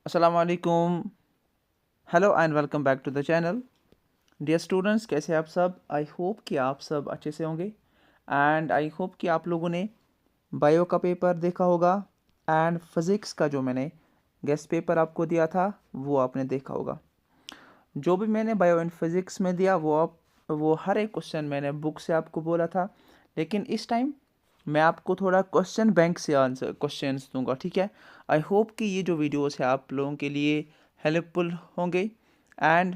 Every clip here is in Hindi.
अस्सलाम वालेकुम। Hello and welcome back to the channel. Dear students, कैसे आप सब? आई होप कि आप सब अच्छे से होंगे एंड आई होप कि आप लोगों ने बायो का पेपर देखा होगा एंड फिज़िक्स का जो मैंने गेस्ट पेपर आपको दिया था वो आपने देखा होगा। जो भी मैंने बायो एंड फिज़िक्स में दिया वो हर एक क्वेश्चन मैंने बुक से आपको बोला था, लेकिन इस टाइम मैं आपको थोड़ा क्वेश्चन बैंक से आंसर क्वेश्चंस दूंगा, ठीक है। आई होप कि ये जो वीडियोस है आप लोगों के लिए हेल्पफुल होंगे एंड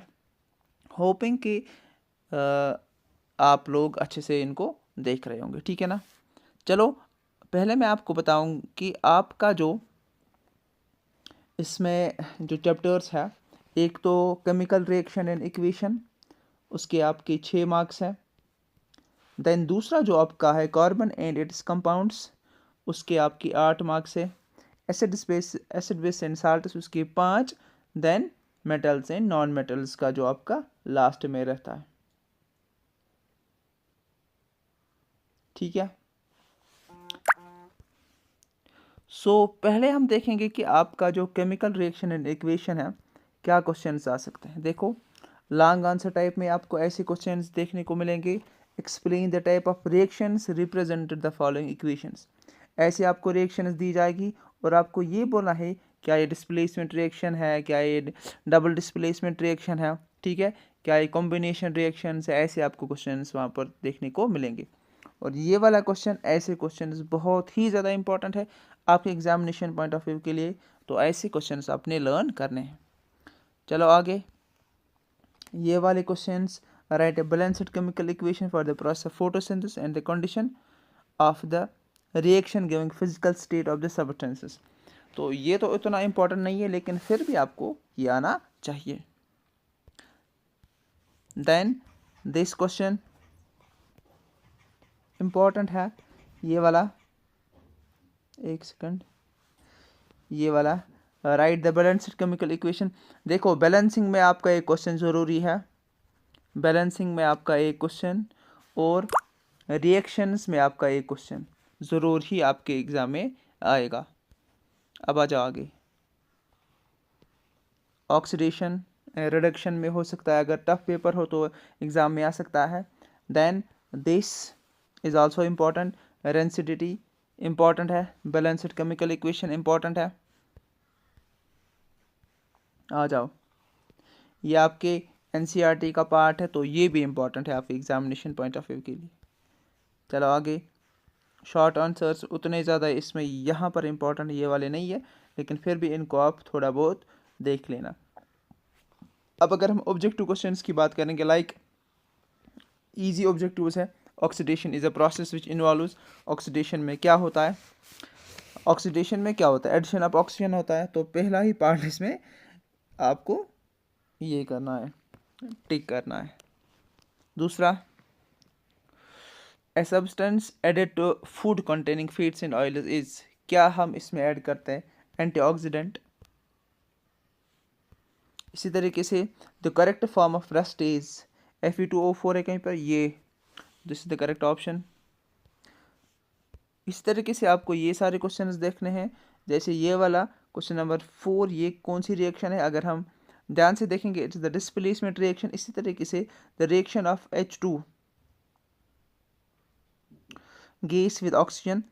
होपिंग कि आप लोग अच्छे से इनको देख रहे होंगे, ठीक है ना। चलो पहले मैं आपको बताऊं कि आपका जो इसमें जो चैप्टर्स है, एक तो केमिकल रिएक्शन एंड इक्वेशन, उसके आपके 6 मार्क्स हैं। देन दूसरा जो आपका है कार्बन एंड इट्स कंपाउंड्स, उसके आपकी 8 मार्क्स है। एसिड बेस एंड साल्ट्स, उसके 5। Then metals and non metals का जो आपका लास्ट में रहता है, ठीक है। पहले हम देखेंगे कि आपका जो केमिकल रिएक्शन एंड इक्वेशन है क्या क्वेश्चंस आ सकते हैं। देखो, लॉन्ग आंसर टाइप में आपको ऐसे क्वेश्चंस देखने को मिलेंगे। Explain the type of reactions represented the following equations. ऐसे आपको रिएक्शंस दी जाएगी और आपको ये बोलना है क्या ये डिस्प्लेसमेंट रिएक्शन है, क्या ये डबल डिस्प्लेसमेंट रिएक्शन है, ठीक है, क्या ये कॉम्बिनेशन रिएक्शंस है। ऐसे आपको क्वेश्चंस वहाँ पर देखने को मिलेंगे और ये वाला क्वेश्चन, ऐसे क्वेश्चंस बहुत ही ज़्यादा इंपॉर्टेंट है आपके एग्जामिनेशन पॉइंट ऑफ व्यू के लिए। तो ऐसे क्वेश्चंस आपने लर्न करने हैं। चलो आगे, ये वाले questions, right a balanced chemical equation for the process of photosynthesis and the condition of the reaction giving physical state of the substances. तो ये तो इतना इंपॉर्टेंट नहीं है, लेकिन फिर भी आपको ये आना चाहिए। देन दिस क्वेश्चन इंपॉर्टेंट है, ये वाला, एक सेकंड, ये वाला, right the balanced chemical equation. देखो, बैलेंसिंग में आपका एक क्वेश्चन ज़रूरी है, बैलेंसिंग में आपका एक क्वेश्चन, और रिएक्शंस में आपका एक क्वेश्चन ज़रूर ही आपके एग्ज़ाम में आएगा। अब आ जाओ आगे, ऑक्सीडेशन रिडक्शन में हो सकता है, अगर टफ पेपर हो तो एग्ज़ाम में आ सकता है। Then this is also important, rancidity important है, बैलेंस्ड केमिकल इक्वेशन इम्पॉर्टेंट है। आ जाओ, ये आपके एनसीईआरटी का पार्ट है, तो ये भी इम्पॉर्टेंट है आपके एग्जामिनेशन पॉइंट ऑफ व्यू के लिए। चलो आगे, शॉर्ट आंसर्स उतने ज़्यादा इसमें यहाँ पर इम्पॉर्टेंट ये वाले नहीं है, लेकिन फिर भी इनको आप थोड़ा बहुत देख लेना। अब अगर हम ऑब्जेक्टिव क्वेश्चंस की बात करेंगे, लाइक इजी ऑब्जेक्टिव्स है, oxidation is a process which involves. Oxidation में क्या होता है, ऑक्सीडेशन में क्या होता है, एडिशन ऑफ ऑक्सीजन होता है। तो पहला ही पार्ट इसमें आपको ये करना है, टिक करना है। दूसरा, a substance added to food containing fats and oils is, क्या हम इसमें ऐड करते हैं, एंटीऑक्सीडेंट। इसी तरीके से the correct form of rust is Fe2O4 है कहीं पर, ये this is the correct option. इस तरीके से आपको ये सारे क्वेश्चंस देखने हैं। जैसे ये वाला क्वेश्चन नंबर 4, ये कौन सी रिएक्शन है, अगर हम ध्यान से देखेंगे इट्स द डिस्प्लेसमेंट रिएक्शन। इसी तरीके से the reaction of H2 gas with oxygen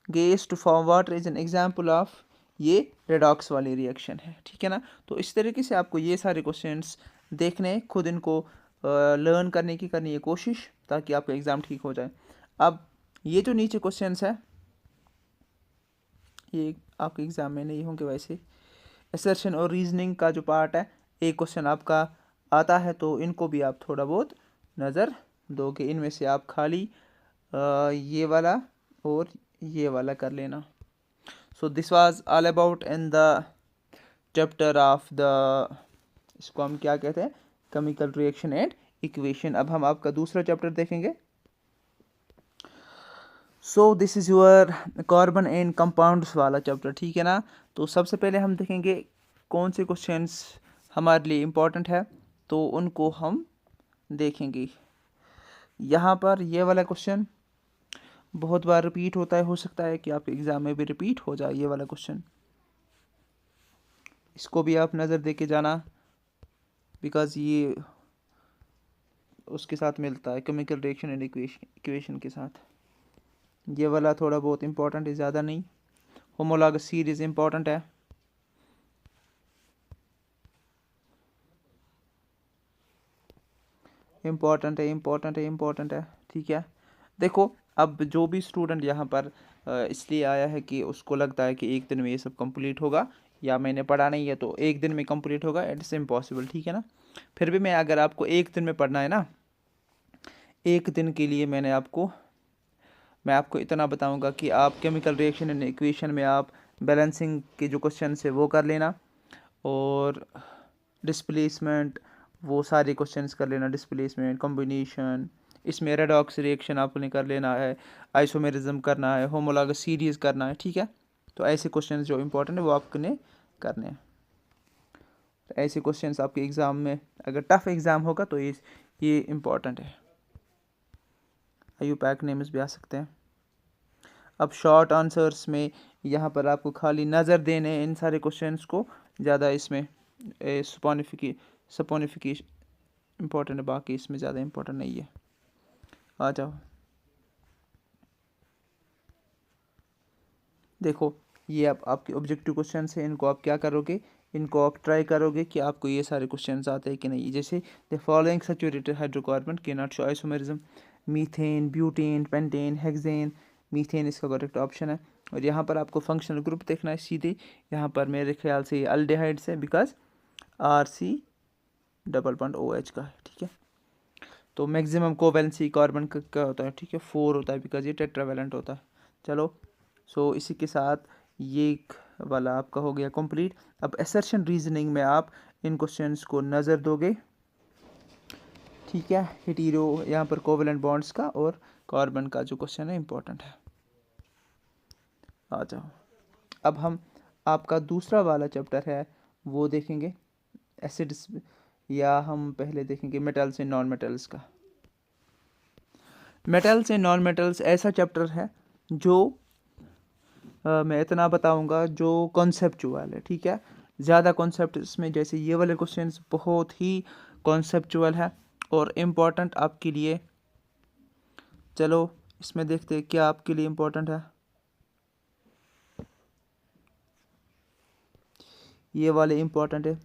gas to form water is an example of, ये रेडॉक्स वाली रिएक्शन है, ठीक है ना। तो इस तरीके से आपको ये सारे क्वेश्चंस देखने, खुद इनको लर्न करने की करनी है कोशिश, ताकि आपका एग्ज़ाम ठीक हो जाए। अब ये जो नीचे क्वेश्चंस है, ये आपके एग्ज़ाम में नहीं होंगे वैसे। असर्शन और रीजनिंग का जो पार्ट है, एक क्वेश्चन आपका आता है, तो इनको भी आप थोड़ा बहुत नज़र दोगे। इनमें से आप खाली ये वाला और ये वाला कर लेना। So this was all about in the chapter of the, इसको हम क्या कहते हैं, केमिकल रिएक्शन एंड इक्वेशन। अब हम आपका दूसरा चैप्टर देखेंगे। So this is your carbon and compounds वाला चैप्टर, ठीक है ना। तो सबसे पहले हम देखेंगे कौन से क्वेश्चंस हमारे लिए इम्पोर्टेंट है, तो उनको हम देखेंगे। यहाँ पर ये वाला क्वेश्चन बहुत बार रिपीट होता है, हो सकता है कि आपके एग्ज़ाम में भी रिपीट हो जाए ये वाला क्वेश्चन। इसको भी आप नज़र दे के जाना, बिकॉज ये उसके साथ मिलता है, केमिकल रिएक्शन एंड इक्वेशन के साथ। ये वाला थोड़ा बहुत इंपॉर्टेंट है, ज़्यादा नहीं। होमोलॉगस सीरीज इंपॉर्टेंट है। इम्पोर्टेंट है। ठीक है, देखो अब जो भी स्टूडेंट यहाँ पर इसलिए आया है कि उसको लगता है कि एक दिन में ये सब कंप्लीट होगा, या मैंने पढ़ा नहीं है तो एक दिन में कंप्लीट होगा, इट्स इम्पॉसिबल। ठीक है ना, फिर भी मैं अगर आपको एक दिन में पढ़ना है ना, एक दिन के लिए मैं आपको इतना बताऊंगा कि आप केमिकल रिएक्शन एंड इक्वेशन में आप बैलेंसिंग के जो क्वेश्चन है वो कर लेना, और डिस्प्लेसमेंट वो सारे क्वेश्चंस कर लेना, डिस्प्लेसमेंट, कॉम्बिनेशन, इसमें रेडॉक्स रिएक्शन आपने कर लेना है, आइसोमेरिज्म करना है, होमोलॉगस सीरीज करना है। ठीक है, तो ऐसे क्वेश्चंस जो इंपॉर्टेंट है वो आपने करने हैं। ऐसे क्वेश्चंस आपके एग्ज़ाम में अगर टफ एग्ज़ाम होगा तो ये इम्पॉर्टेंट है। IUPAC नेम्स भी आ सकते हैं। अब शॉर्ट आंसर्स में यहाँ पर आपको खाली नज़र देने हैं इन सारे क्वेश्चंस को, ज़्यादा इसमें सपोनिफिकेशन इम्पोर्टेंट है, बाकी इसमें ज़्यादा इम्पोर्टेंट नहीं है। आ जाओ, देखो ये अब आपके ऑब्जेक्टिव क्वेश्चन है, इनको आप क्या करोगे, इनको आप ट्राई करोगे कि आपको ये सारे क्वेश्चन आते हैं कि नहीं। जैसे द फॉलोइंग सैचुरेटेड हाइड्रोकार्बन के not show isomerism, methane, butane, pentane, hexane. Methane इसका करेक्ट ऑप्शन है। और यहाँ पर आपको फंक्शनल ग्रुप देखना है सीधे, यहाँ पर मेरे ख्याल से ये अल्डेहाइड्स है, because RC double bond OH का है। ठीक है, तो मैक्सिमम कोवेलेंसी कार्बन का क्या होता है, ठीक है 4 होता है, बिकॉज ये टेट्रावेलेंट होता है। चलो, सो इसी के साथ ये वाला आपका हो गया कंप्लीट। अब असर्शन रीजनिंग में आप इन क्वेश्चंस को नज़र दोगे। ठीक है, हेटेरो यहाँ पर कोवेलेंट बॉन्ड्स का और कार्बन का जो क्वेश्चन है इंपॉर्टेंट है। आ जाओ, अब हम आपका दूसरा वाला चैप्टर है वो देखेंगे, एसिड्स, या हम पहले देखेंगे मेटल्स एंड नॉन मेटल्स का। मेटल्स एंड नॉन मेटल्स ऐसा चैप्टर है जो मैं इतना बताऊंगा जो कॉन्सेप्चुअल है। ठीक है, ज़्यादा कॉन्सेप्ट इसमें, जैसे ये वाले क्वेश्चंस बहुत ही कॉन्सेप्चुअल है और इम्पोर्टेंट आपके लिए। चलो इसमें देखते हैं क्या आपके लिए इम्पोर्टेंट है। ये वाले इम्पोर्टेंट है,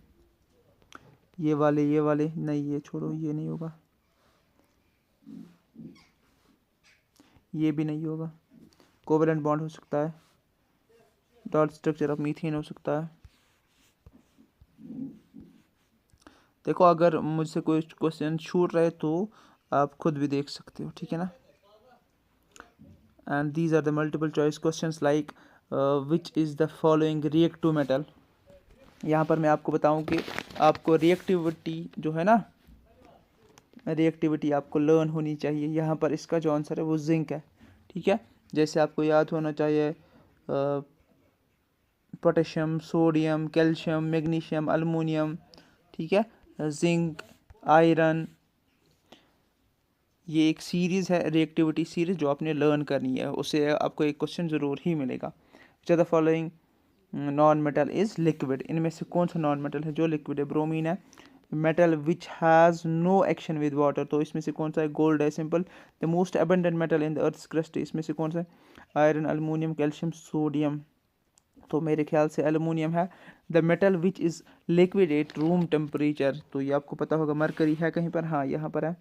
ये वाले नहीं, ये छोड़ो, ये नहीं होगा, ये भी नहीं होगा। कोवेलेंट बॉन्ड हो सकता है, डॉट स्ट्रक्चर ऑफ मीथेन हो सकता है। देखो अगर मुझसे कोई क्वेश्चन छूट रहे तो आप खुद भी देख सकते हो। ठीक है ना, and these are the multiple choice questions like which is the following react to metal. यहाँ पर मैं आपको बताऊँ कि आपको रिएक्टिविटी जो है ना, रिएक्टिविटी आपको लर्न होनी चाहिए। यहाँ पर इसका जो आंसर है वो जिंक है। ठीक है, जैसे आपको याद होना चाहिए potassium, sodium, calcium, magnesium, aluminium. ठीक है, जिंक, आयरन, ये एक सीरीज़ है, रिएक्टिविटी सीरीज़, जो आपने लर्न करनी है, उससे आपको एक क्वेश्चन ज़रूर ही मिलेगा। Which are the following non metal is liquid, इनमें से कौन सा नॉन मेटल है जो लिक्विड है। ब्रोमीन है। Metal which has no action with water, तो इसमें से कौन सा है, गोल्ड है, simple. The most abundant metal in the earth's crust, इसमें से कौन सा है, आयरन, अल्मोनियम, कैल्शियम, सोडियम, तो मेरे ख्याल से एल्युमिनियम है। The metal which is liquid at room temperature, तो ये आपको पता होगा, मरकरी है कहीं पर, हाँ यहाँ पर है।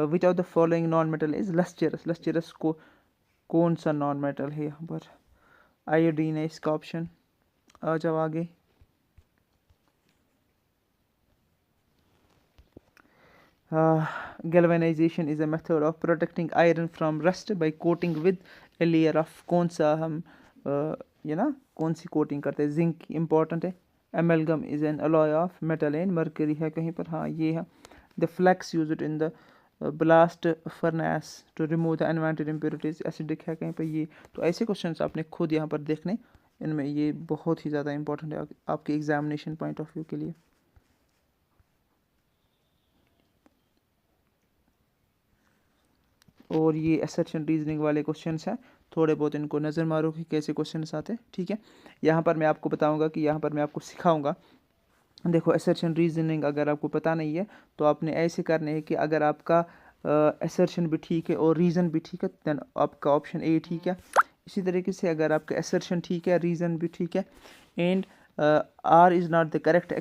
Which of the following non metal is lustrous, lustrous को कौन सा नॉन मेटल है, यहाँ पर आयोडीन है इसका ऑप्शन। आ जाओ आगे। Galvanisation is a method of protecting iron from rust by coating with a layer of, कौन सा हम ये ना कौन सी कोटिंग करते हैं, जिंक इंपॉर्टेंट है। Amalgam is an alloy of metal and mercury है कहीं पर, हाँ ये है। The flux used in the blast furnace to remove the unwanted impurities, acidic है कहीं पर ये। तो ऐसे क्वेश्चंस आपने खुद यहाँ पर देखने, इनमें ये बहुत ही ज़्यादा इंपॉर्टेंट है आपके एग्जामिनेशन पॉइंट ऑफ व्यू के लिए। और ये असर्शन रीजनिंग वाले क्वेश्चंस हैं, थोड़े बहुत इनको नज़र मारो कि कैसे क्वेश्चन आते हैं, ठीक है। यहाँ पर मैं आपको बताऊँगा कि यहाँ पर मैं आपको सिखाऊँगा। देखो असर्शन रीजनिंग अगर आपको पता नहीं है तो आपने ऐसे करने हैं कि अगर आपका असर्शन भी ठीक है और रीज़न भी ठीक है देन आपका ऑप्शन ए ठीक है। इसी तरीके से अगर आपका असर्शन ठीक है, रीज़न भी ठीक है and R is not the correct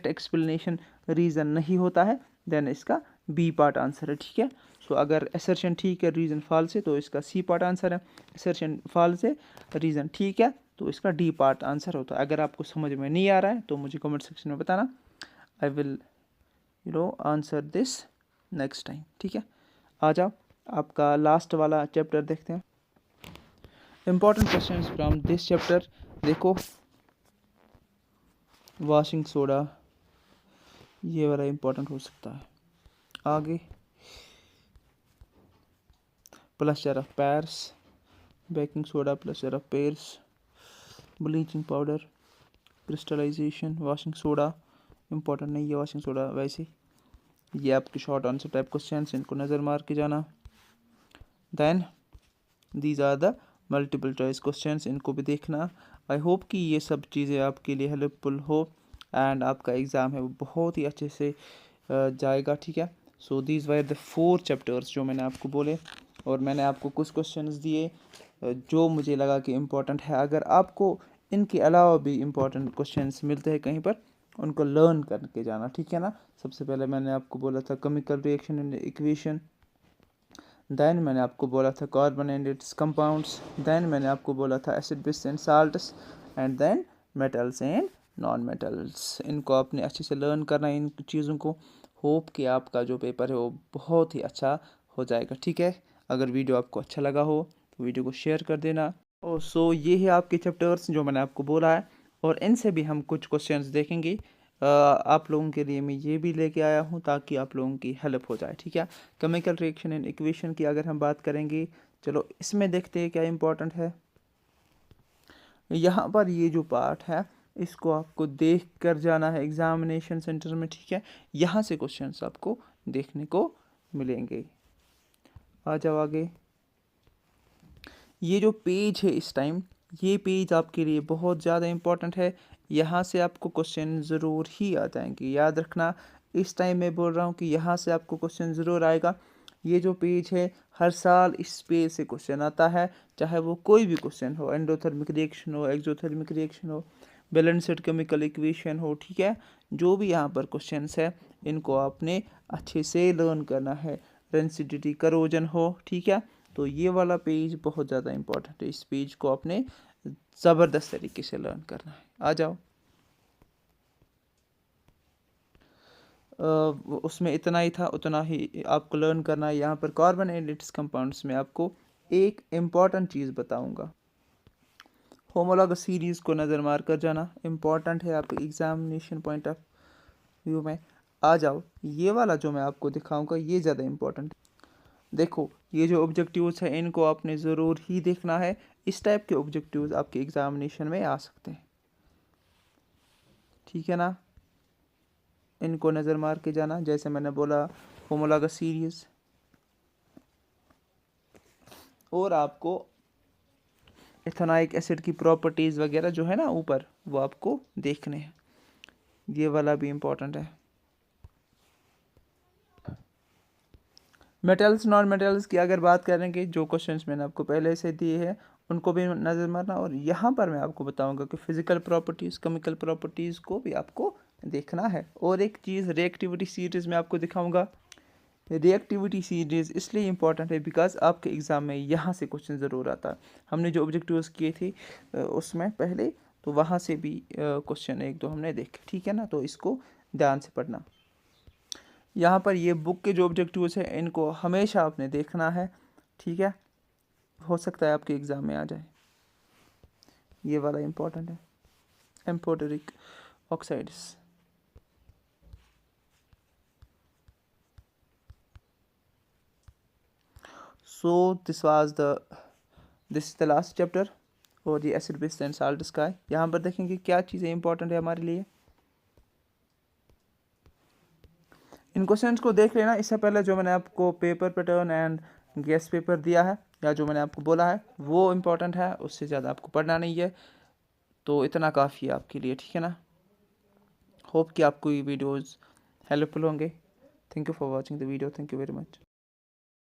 explanation reason नहीं होता है, देन इसका बी पार्ट आंसर है, ठीक है। सो अगर असर्शन ठीक है, रीज़न फॉल्स है तो इसका सी पार्ट आंसर है। असर्शन फॉल्स है, रीज़न ठीक है तो इसका डी पार्ट आंसर होता है। अगर आपको समझ में नहीं आ रहा है तो मुझे कमेंट सेक्शन में बताना, I will answer this next time, ठीक है। आ जाओ आपका लास्ट वाला चैप्टर देखते हैं, important questions from this chapter. देखो वॉशिंग सोडा ये वाला इंपॉर्टेंट हो सकता है। आगे plaster of Paris, baking soda plaster of Paris, bleaching powder, crystallisation, washing soda important नहीं है वॉशिंग सोडा वैसे। ये आपके शॉर्ट आंसर टाइप क्वेश्चन, इनको नज़र मार के जाना। Then these are the multiple choice questions, इनको भी देखना। आई होप कि ये सब चीज़ें आपके लिए हेल्पफुल हो एंड आपका एग्ज़ाम है वो बहुत ही अच्छे से जाएगा, ठीक है। So these were the 4 chapters जो मैंने आपको बोले और मैंने आपको कुछ क्वेश्चंस दिए जो मुझे लगा कि इम्पोर्टेंट है। अगर आपको इनके अलावा भी इम्पोर्टेंट क्वेश्चंस मिलते हैं कहीं पर, उनको लर्न करके जाना, ठीक है ना। सबसे पहले मैंने आपको बोला था chemical reaction and equation, then मैंने आपको बोला था carbon and its compounds, then मैंने आपको बोला था acid base and salts and then metals and non metals. इनको आपने अच्छे से लर्न करना है इन चीज़ों को। होप कि आपका जो पेपर है वो बहुत ही अच्छा हो जाएगा, ठीक है। अगर वीडियो आपको अच्छा लगा हो तो वीडियो को शेयर कर देना। और सो ये है आपके चैप्टर्स जो मैंने आपको बोला है और इनसे भी हम कुछ क्वेश्चंस देखेंगे। आप लोगों के लिए मैं ये भी लेके आया हूँ ताकि आप लोगों की हेल्प हो जाए, ठीक है। केमिकल रिएक्शन एंड इक्वेशन की अगर हम बात करेंगे, चलो इसमें देखते हैं क्या इंपॉर्टेंट है। यहाँ पर ये जो पार्ट है इसको आपको देख कर जाना है एग्जामिनेशन सेंटर में, ठीक है। यहाँ से क्वेश्चंस आपको देखने को मिलेंगे। आ जाओ आगे। ये जो पेज है इस टाइम, ये पेज आपके लिए बहुत ज़्यादा इम्पोर्टेंट है। यहाँ से आपको क्वेश्चन ज़रूर ही आ जाएंगे, याद रखना। इस टाइम मैं बोल रहा हूँ कि यहाँ से आपको क्वेश्चन ज़रूर आएगा। ये जो पेज है हर साल इस पेज से क्वेश्चन आता है, चाहे वो कोई भी क्वेश्चन हो, एंडोथर्मिक रिएक्शन हो, एक्सोथर्मिक रिएक्शन हो, बैलेंस्ड केमिकल इक्वेशन हो, ठीक है। जो भी यहाँ पर क्वेश्चंस है इनको आपने अच्छे से लर्न करना है। रेंसिडिटी करोजन हो, ठीक है। तो ये वाला पेज बहुत ज़्यादा इंपॉर्टेंट है, इस पेज को आपने ज़बरदस्त तरीके से लर्न करना है। आ जाओ उसमें इतना ही था, उतना ही आपको लर्न करना है। यहाँ पर कार्बन एंड इट्स कंपाउंड्स में आपको एक इम्पॉर्टेंट चीज़ बताऊंगा, होमोलॉगस सीरीज़ को नज़र मार कर जाना, इम्पॉर्टेंट है आपके एग्जामिनेशन पॉइंट ऑफ व्यू में। आ जाओ ये वाला जो मैं आपको दिखाऊंगा ये ज़्यादा इम्पॉर्टेंट। देखो ये जो ऑब्जेक्टिव्स है इनको आपने ज़रूर ही देखना है। इस टाइप के ऑब्जेक्टिव्स आपके एग्जामिनेशन में आ सकते हैं, ठीक है ना। इनको नज़र मार के जाना, जैसे मैंने बोला होमोलॉगस सीरीज, और आपको इथेनॉइक एसिड की प्रॉपर्टीज़ वगैरह जो है ना ऊपर वो आपको देखने हैं। ये वाला भी इम्पोर्टेंट है। मेटल्स नॉन मेटल्स की अगर बात करेंगे, जो क्वेश्चंस मैंने आपको पहले से दिए हैं उनको भी नज़र मारना। और यहाँ पर मैं आपको बताऊंगा कि फिजिकल प्रॉपर्टीज़, केमिकल प्रॉपर्टीज़ को भी आपको देखना है। और एक चीज़ रिएक्टिविटी सीरीज़ में आपको दिखाऊंगा। रिएक्टिविटी सीरीज़ इसलिए इंपॉर्टेंट है बिकॉज आपके एग्ज़ाम में यहाँ से क्वेश्चन ज़रूर आता है। हमने जो ऑब्जेक्टिव्स किए थे उसमें पहले, तो वहाँ से भी क्वेश्चन एक दो हमने देखे, ठीक है ना। तो इसको ध्यान से पढ़ना। यहाँ पर ये बुक के जो ऑब्जेक्टिव्स हैं इनको हमेशा आपने देखना है, ठीक है। हो सकता है आपके एग्ज़ाम में आ जाए। ये वाला इम्पोर्टेंट है, amphoteric oxides. So this is the last chapter और ये एसिड बेस एंड साल्ट्स का है। यहाँ पर देखेंगे क्या चीज़ें इंपॉर्टेंट है हमारे लिए। इन क्वेश्चंस को देख लेना। इससे पहले जो मैंने आपको paper pattern and guest paper दिया है या जो मैंने आपको बोला है वो इम्पोर्टेंट है, उससे ज़्यादा आपको पढ़ना नहीं है। तो इतना काफ़ी है आपके लिए, ठीक है ना। होप कि आपको ये वीडियोज़ हेल्पफुल होंगे। Thank you for watching the video, thank you very much.